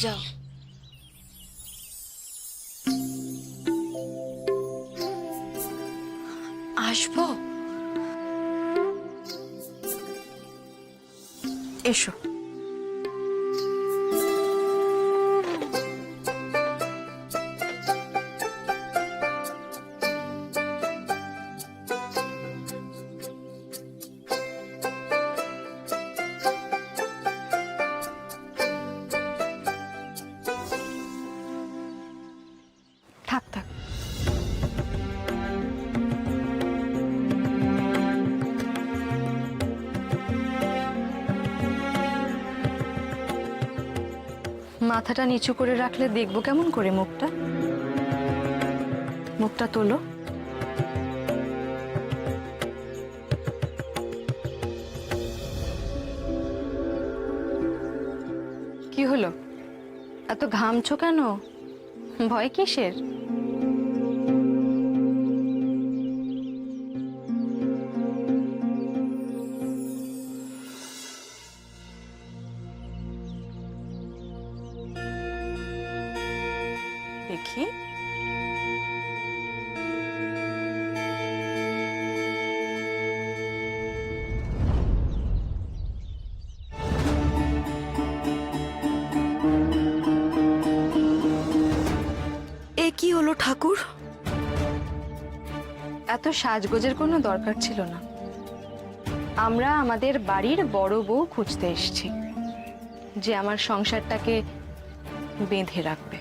যাও। আসবো? এসো। থাক থাক। মাথাটা নিচু করে রাখলে দেখবো কেমন করে মুখটা? মুখটা তোলো। কি হলো, এত ঘামছো কেন? ভয় কিসের? দেখি। এ কি হলো ঠাকুর? এত সাজগোজের কোনো দরকার ছিল না। আমরা আমাদের বাড়ির বড় বউ খুঁজতে এসেছি, যে আমার সংসারটাকে বেঁধে রাখবে।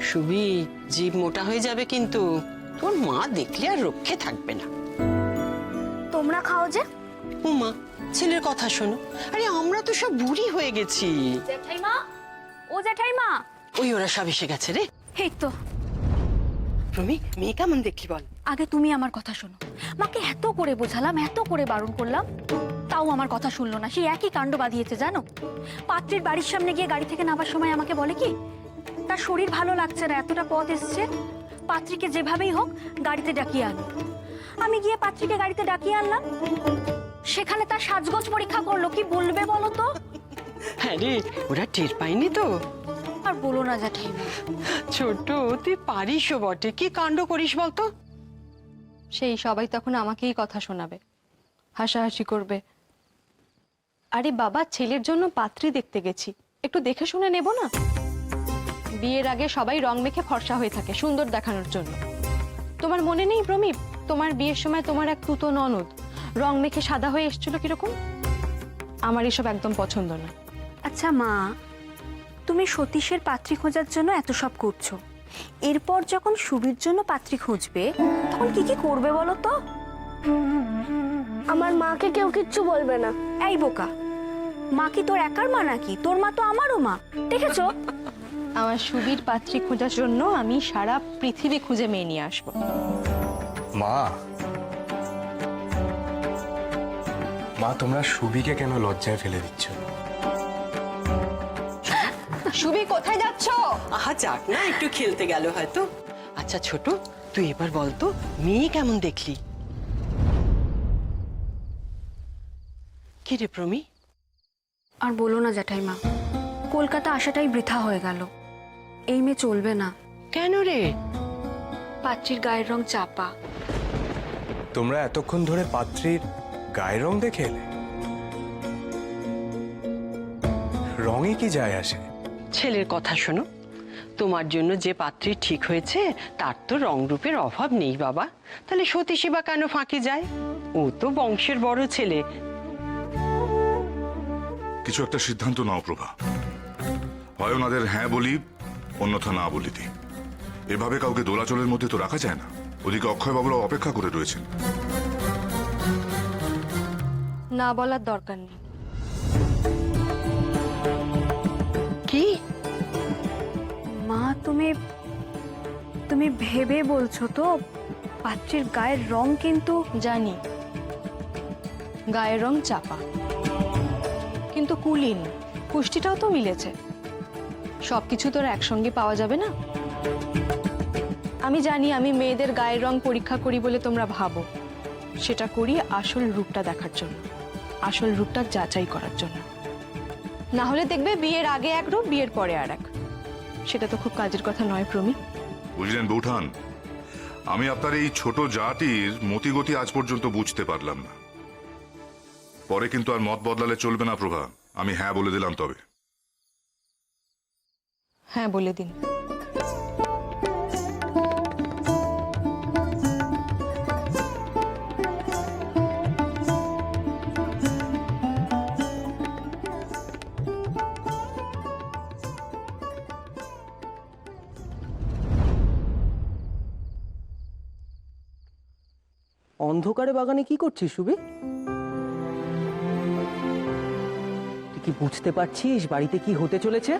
সুবি, জীব মোটা হয়ে যাবে কিন্তু। তোর মা দেখলে আর রক্ষে থাকবে না। তোমরা খাও যে। ও মা, ছেলের কথা শোনো। আরে আমরা তো সব বুড়ি হয়ে গেছি। জেঠাইমা, ও জেঠাইমা। ওই ওরা সব এসে গেছে রে। এই তো। প্রমি, মেয়ে কেমন দেখলি বল? আগে তুমি আমার কথা শোনো। মাকে এত করে বোঝালাম, এত করে বারণ করলাম, তাও আমার কথা শুনলো না। সেই একই কাণ্ড বাঁধিয়েছে জানো। পাত্রীর বাড়ির সামনে গিয়ে গাড়ি থেকে নামার সময় আমাকে বলে কি, তার শরীর ভালো লাগছে না, এতটা পথ এসছে, পাত্রীকে যেভাবেই হোক গাড়িতে ডাকিয়ে আনো। আমি গিয়ে পাত্রীকে গাড়িতে ডাকিয়ে আনলাম। সেখানে তার সাজগোজ পরীক্ষা করলো। কি বলবে বলো তো? হ্যাঁ রে, ওরা টের পায়নি তো। আর বলো না জ্যাঠাইমা। ছোট, তুই পারিসও বটে, কি কাণ্ড করিস বলতো। সেই সবাই তখন আমাকেই কথা শোনাবে, হাসাহাসি করবে। আরে বাবা, ছেলের জন্য পাত্রী দেখতে গেছি, একটু দেখে শুনে নেব না? বিয়ের আগে সবাই রং মেখে ফর্সা হয়ে থাকে সুন্দর দেখানোর জন্য। তোমার মনে নেই প্রমিপ, তোমার বিয়ের সময় তোমার এক তুতো ননদ রং মেখে সাদা হয়ে এসেছিল কিরকম? আমার এসব একদম পছন্দ না। আচ্ছা মা, তুমি সতীশের পাত্রী খোঁজার জন্য এত সব করছো, এরপর যখন সুবীর জন্য পাত্রী খুঁজবে তখন কি কি করবে বলো তো? আমার মাকে কেউ কিচ্ছু বলবে না। এই বোকা, মা কি তোর একার মা নাকি? তোর মা তো আমারও মা, দেখেছো? আমার সুবীর পাত্রী খোঁজার জন্য আমি সারা পৃথিবী খুঁজে মেয়ে নিয়ে আসবো। মা, মা তোমরা সুবিকে কেন লজ্জায় ফেলে দিচ্ছ? সুবি, কোথায় যাচ্ছ? আহা যাক না, একটু খেলতে গেল হয়তো। আচ্ছা ছোট, তুই এবার বলতো মেয়ে কেমন দেখলি? কি রে প্রমি? আর বলো না জ্যাঠাইমা, কলকাতা আসাটাই বৃথা হয়ে গেল। এই মেয়ে চলবে না। কেন রে? পাত্রীর গায়ের রং চাপা। তোমরা এতক্ষণ ধরে পাত্রীর গায়ের রং দেখে এলে? রঙে কি যায় আসে? ছেলের কথা শোনো। তোমার জন্য যে পাত্রী ঠিক হয়েছে তার তো রং রূপের অভাব নেই বাবা। তাহলে সতীশী বা কেন ফাঁকি যায়? ও তো বংশের বড় ছেলে। কিছু একটা সিদ্ধান্ত নাও প্রভা। হয় ওনাদের হ্যাঁ বলি, অন্যথা না বলি দি। এভাবে কাউকে দোলাচলের মধ্যে তো রাখা যায় না। ওদিকে অক্ষয় বাবুরা অপেক্ষা করে রয়েছেন। না বলার দরকার নেই। কি মা, তুমি ভেবে বলছো তো? পাত্রীর গায়ের রং কিন্তু। জানি গায়ের রং চাপা, কিন্তু কুলীন, পুষ্টিটাও তো মিলেছে। সবকিছু তো আর একসঙ্গে পাওয়া যাবে না। আমি জানি আমি মেয়েদের গায়ের রং পরীক্ষা করি বলে তোমরা ভাবো, সেটা করি আসল রূপটা দেখার জন্য, আসল রূপটা যাচাই করার জন্য। না হলে দেখবে বিয়ের আগে এক রূপ, বিয়ের পরে আর এক। সেটা তো খুব কাজের কথা নয় প্রমি। বুঝলেন বৌঠান, আমি আপনার এই ছোট জাতির মতিগতি আজ পর্যন্ত বুঝতে পারলাম না। পরে কিন্তু আর মত বদলালে চলবে না প্রভা, আমি হ্যাঁ বলে দিলাম তবে। হ্যাঁ বলে দিন। অন্ধকারে বাগানে কি করছিস সুবি? তুই কি বুঝতে পারছিস বাড়িতে কি হতে চলেছে?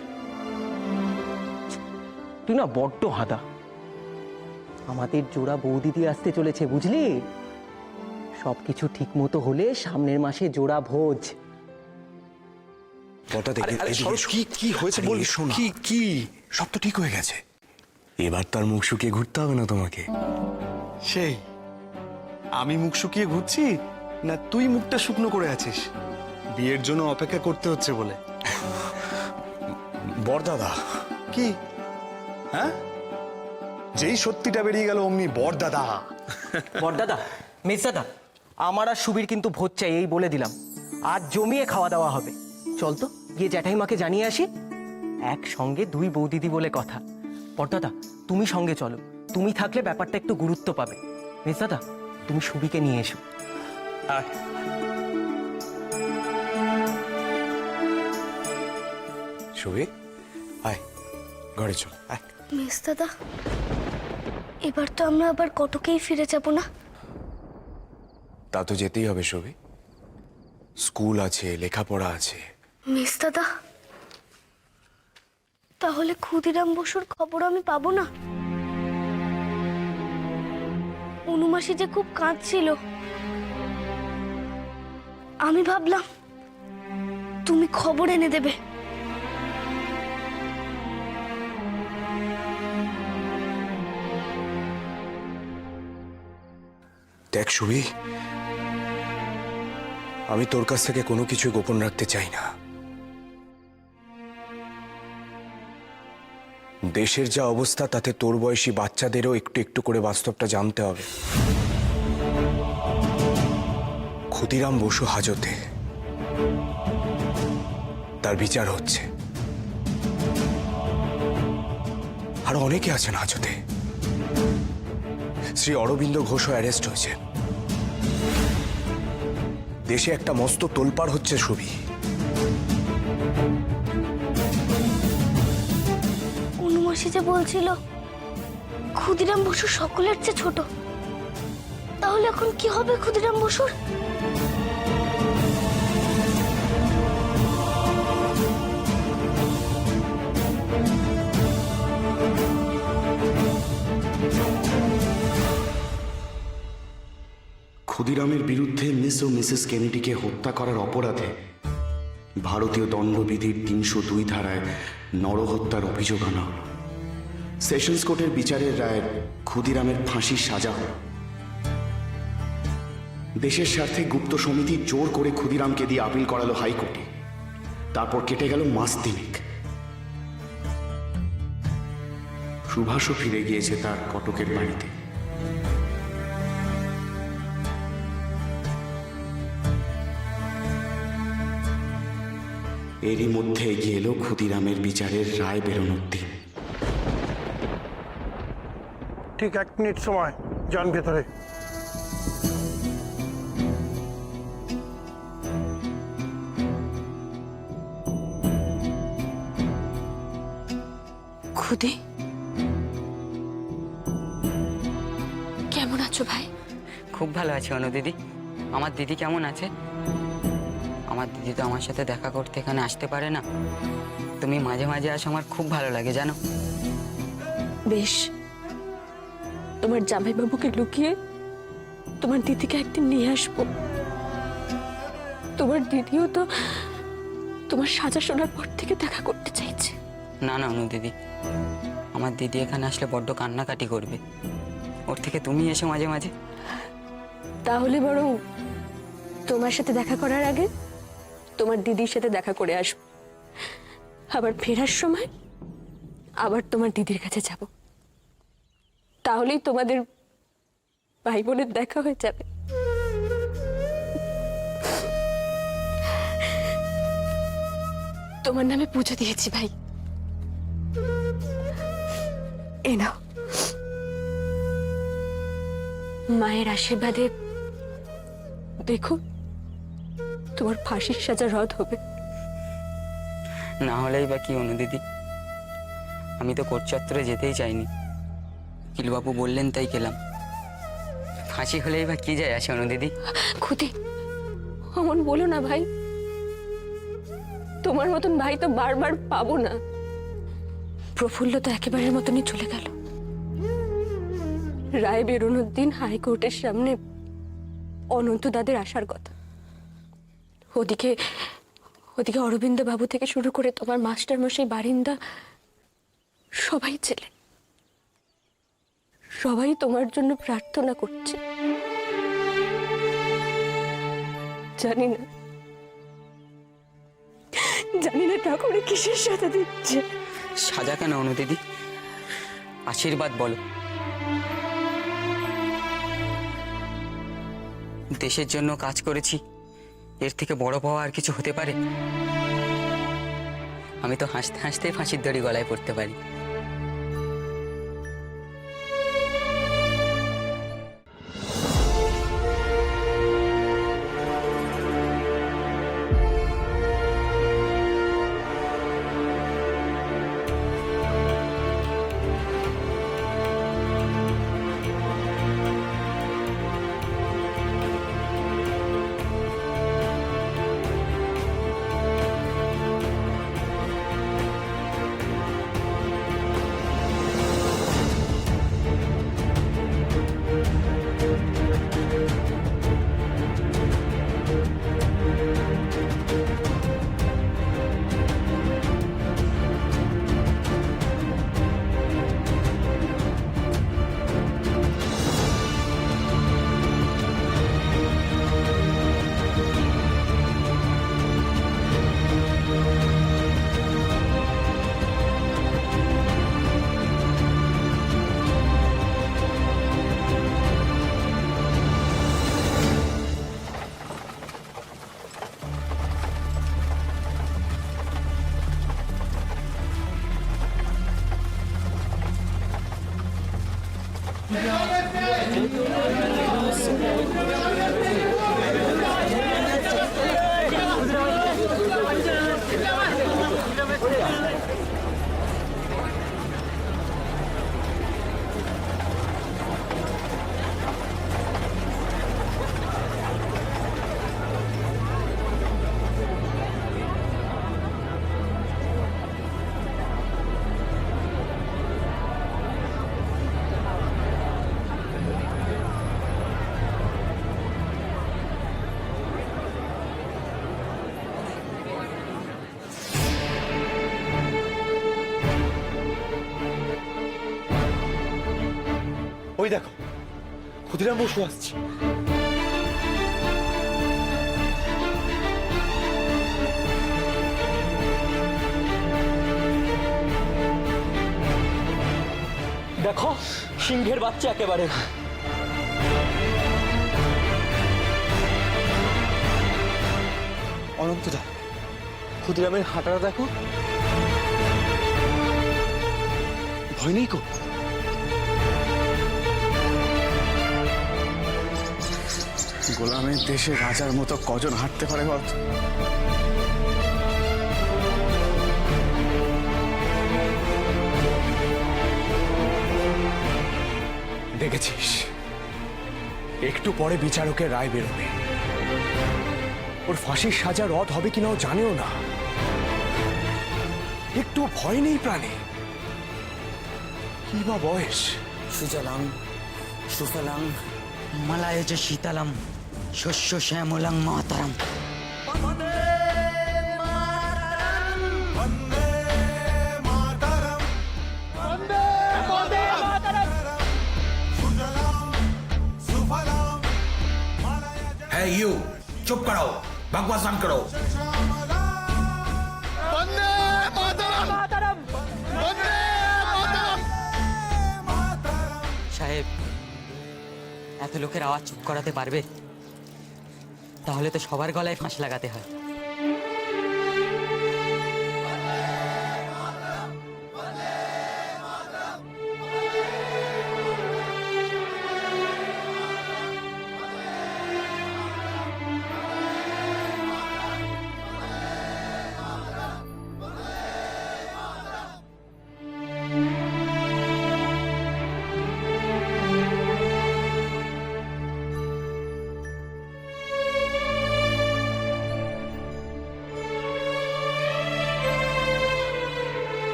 তুই না বড্ড হাদা। আমাদের জোড়া বৌদিদি আসতে চলেছে, বুঝলি? সবকিছু ঠিক মতো হলে সামনের মাসে জোড়া ভোজ। কি কি হয়েছে বলবি? কি কি সব তো ঠিক হয়ে গেছে, এবার তার মুখ শুকিয়ে ঘুরতে হবে না তোমাকে। সেই আমি মুখ শুকিয়ে ঘুরছি না তুই মুখটা শুকনো করে আছিস? বিয়ের জন্য অপেক্ষা করতে হচ্ছে বলে। বড়দাদা কি? হ্যাঁ, যেই সত্যিটা বেরিয়ে গেল অমনি বর দাদা। বড়দাদা, মেজদাদা, আমার আর সুবির কিন্তু ভোজ চাই, এই বলে দিলাম। আজ জমিয়ে খাওয়া দাওয়া হবে। চল তো গিয়ে জ্যাঠাইমাকে জানিয়ে আসি। একসঙ্গে দুই বৌদিদি বলে কথা। বড়দাদা, তুমি সঙ্গে চলো, তুমি থাকলে ব্যাপারটা একটু গুরুত্ব পাবে। মেজদাদা, তুমি সুবিকে নিয়ে এসো। সুবি, আয় ঘরে চল, আয়। মিস দাদা, এবার তো আমরা আবার কটকেই ফিরে যাব না? তা তো যেতেই হবে সুবি, স্কুল আছে, লেখাপড়া আছে। মিস দাদা, তাহলে ক্ষুদিরাম বসুর খবর আমি পাবো না? অনুমাসী যে খুব কাঁদছিল, আমি ভাবলাম তুমি খবর এনে দেবে। দেখ সুবি, আমি তোর কাছ থেকে কোনো কিছু গোপন রাখতে চাই না। দেশের যা অবস্থা তাতে তোর বয়সী বাচ্চাদেরও একটু একটু করে বাস্তবটা জানতে হবে। ক্ষুদিরাম বসু হাজতে, তার বিচার হচ্ছে। আরো অনেকে আছেন হাজতে। শ্রী অরবিন্দ ঘোষও অ্যারেস্ট হয়েছে। দেশে একটা মস্ত তোলপাড় হচ্ছে সুবি। অনুমাসী যে বলছিল ক্ষুদিরাম বসু সকলের চেয়ে ছোট, তাহলে এখন কি হবে ক্ষুদিরাম বসুর? ক্ষুদিরামের বিরুদ্ধে মিস ও মিসেস কেনেডিকে হত্যা করার অপরাধে ভারতীয় দণ্ডবিধির ৩০২ ধারায় নরহত্যার অভিযোগ আনা হল। সেশনস কোর্টের বিচারের রায়ে ক্ষুদিরামের ফাঁসির সাজা হল। দেশের স্বার্থে গুপ্ত সমিতি জোর করে ক্ষুদিরামকে দিয়ে আপিল করালো হাইকোর্টে। তারপর কেটে গেল মাস তিনেক। সুভাষও ফিরে গিয়েছে তার কটকের বাড়িতে। এরই মধ্যে এগিয়ে এলো ক্ষুদিরামের বিচারের রায় বেরোনোর দিন। ঠিক 1 মিনিট সময়, যান ভেতরে। খুদি, কেমন আছো ভাই? খুব ভালো আছি অনু দিদি। আমার দিদি কেমন আছে? আমার দিদি তো আমার সাথে দেখা করতে এখানে আসতে পারে না। তুমি মাঝে মাঝে আসো, আমার খুব ভালো লাগে জানো। বেশ, তোমার জামাইবাবুকে লুকিয়ে তোমার দিদিকে একদিন নিয়ে আসবো। তোমার দিদিও তো তোমার সাজা শোনার পর থেকে দেখা করতে চাইছে। না না অনু দিদি, আমার দিদি এখানে আসলে বড্ড কান্নাকাটি করবে। ওর থেকে তুমি এসো মাঝে মাঝে। তাহলে বরং তোমার সাথে দেখা করার আগে তোমার দিদির সাথে দেখা করে আসব, আবার ফেরার সময় আবার তোমার দিদির কাছে যাব। তাহলেই তোমাদের ভাই বোনের দেখা হয়ে যাবে। তোমার নামে পুজো দিয়েছি ভাই, এ নাও। মায়ের আশীর্বাদে দেখো তোমার ফাঁসির সাজা রদ হবে। না হলেই বা কি অনু দিদি, আমি তো কোর্ট চত্বরে যেতেই চাইনি, কিলবাবু বললেন তাই গেলাম। ফাঁসি হলেই বা কি যায় আসে অনু দিদি? খুদি অমন বলো না ভাই, তোমার মতন ভাই তো বারবার পাবো না। প্রফুল্ল তো একেবারের মতনই চলে গেল। রায় বেরোনোর দিন হাইকোর্টের সামনে অনন্ত দাদের আসার কথা। ওদিকে ওদিকে অরবিন্দ বাবু থেকে শুরু করে তোমার মাস্টার মশাই, বারিন্দা, সবাই ছেলে, সবাই তোমার জন্য প্রার্থনা করছে। জানি না ঠাকুরে কিসের সাথে দিচ্ছে। সাজা কেন অনু দিদি, আশীর্বাদ বলো। দেশের জন্য কাজ করেছি, এর থেকে বড় পাওয়া আর কিছু হতে পারে? আমি তো হাসতে হাসতে ফাঁসির দড়ি গলায় পড়তে পারি। ওই দেখো ক্ষুদিরাম বসু আসছে। দেখো সিংহের বাচ্চা একেবারে। অনন্তদা, ক্ষুদিরামের হাঁটাটা দেখো, ভয় নেই কো? গোলামের দেশে রাজার মতো কজন হাঁটতে পারে বল? দেখেছিস, একটু পরে বিচারকের রায় বেরোবে। ওর ফাঁসির সাজা রদ হবে কিনা ও জানেও না। একটু ভয় নেই প্রাণে। কি বা বয়স? সুজলাং সুফলাং মালায়জ শীতলম শস্য শ্যামলাং মাতরম। বন্দে ইউ চুপ করো, বকবাস বন্ধ করো। সাহেব, এত লোকের আওয়াজ চুপ করাতে পারবে? তাহলে তো সবার গলায় ফাঁস লাগাতে হয়।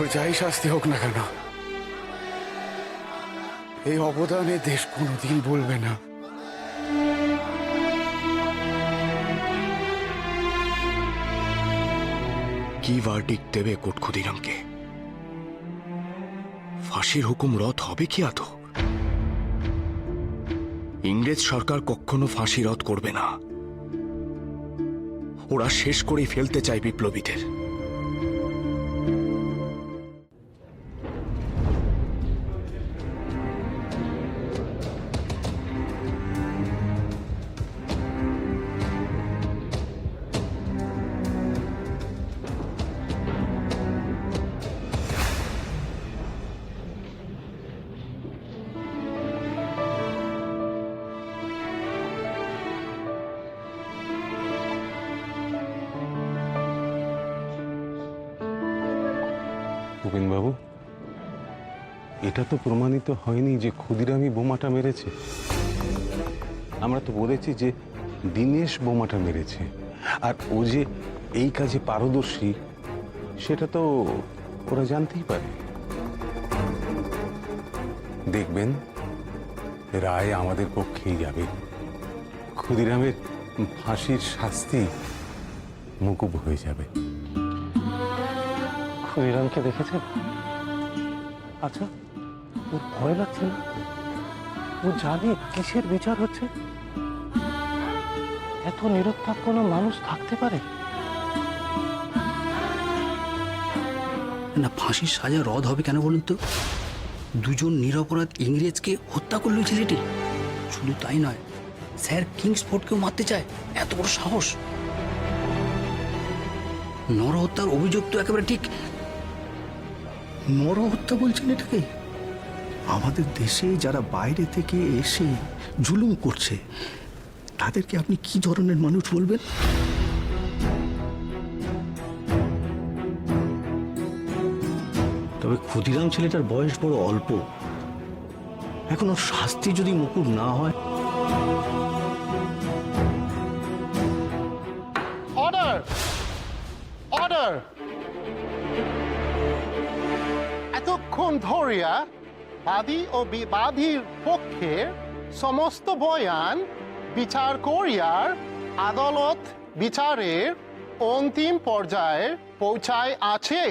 ওর যাই শাস্তি হোক না কেন, এই অবদানে দেশ কোনোদিন বলবে না। কি ভার্ডিক্ট দেবে কোর্ট ক্ষুদিরামকে? ফাঁসির হুকুম রদ হবে কি আদৌ? ইংরেজ সরকার কখনো ফাঁসি রদ করবে না। ওরা শেষ করে ফেলতে চায় বিপ্লবীদের। বাবু, এটা তো প্রমাণিত হয়নি যে ক্ষুদিরামই বোমাটা মেরেছে। আমরা তো বলেছি যে দীনেশ বোমাটা মেরেছে, আর ও যে এই কাজে পারদর্শী সেটা তো ওরা জানতেই পারে। দেখবেন রায় আমাদের পক্ষেই যাবে। ক্ষুদিরামের ফাঁসির শাস্তি মকুব হয়ে যাবে। ক্ষুদিরামকে দেখেছেন? আচ্ছা, ওর ভয় লাগছে না? ও জানে কিসের বিচার হচ্ছে? এত নিরুত্তাপ কোনো মানুষ থাকতে পারে না? ফাঁসির সাজা রদ হবে কেন বলুন তো? দুজন নিরপরাধ ইংরেজকে হত্যা করলো ছেলেটি। শুধু তাই নয়, স্যার কিংসফোর্ডকেও মারতে চায়। এত বড় সাহস! নরহত্যার অভিযোগ তো একেবারে ঠিক। নরহত্যা বলছেন এটাকে? আমাদের দেশে যারা বাইরে থেকে এসে জুলুম করছে তাদেরকে আপনি কি ধরনের মানুষ বলবেন? তবে ক্ষুদিরাম ছেলেটার বয়স বড় অল্প, এখনো শাস্তি যদি মুকুব না হয়। অর্ডার! অর্ডার! এতক্ষণ ধরিয়া বাদী ও বিবাদীর পক্ষে সমস্ত বয়ান বিচার করিয়ার আদালত বিচারের অন্তিম পর্যায়ে পৌঁছায় আছে।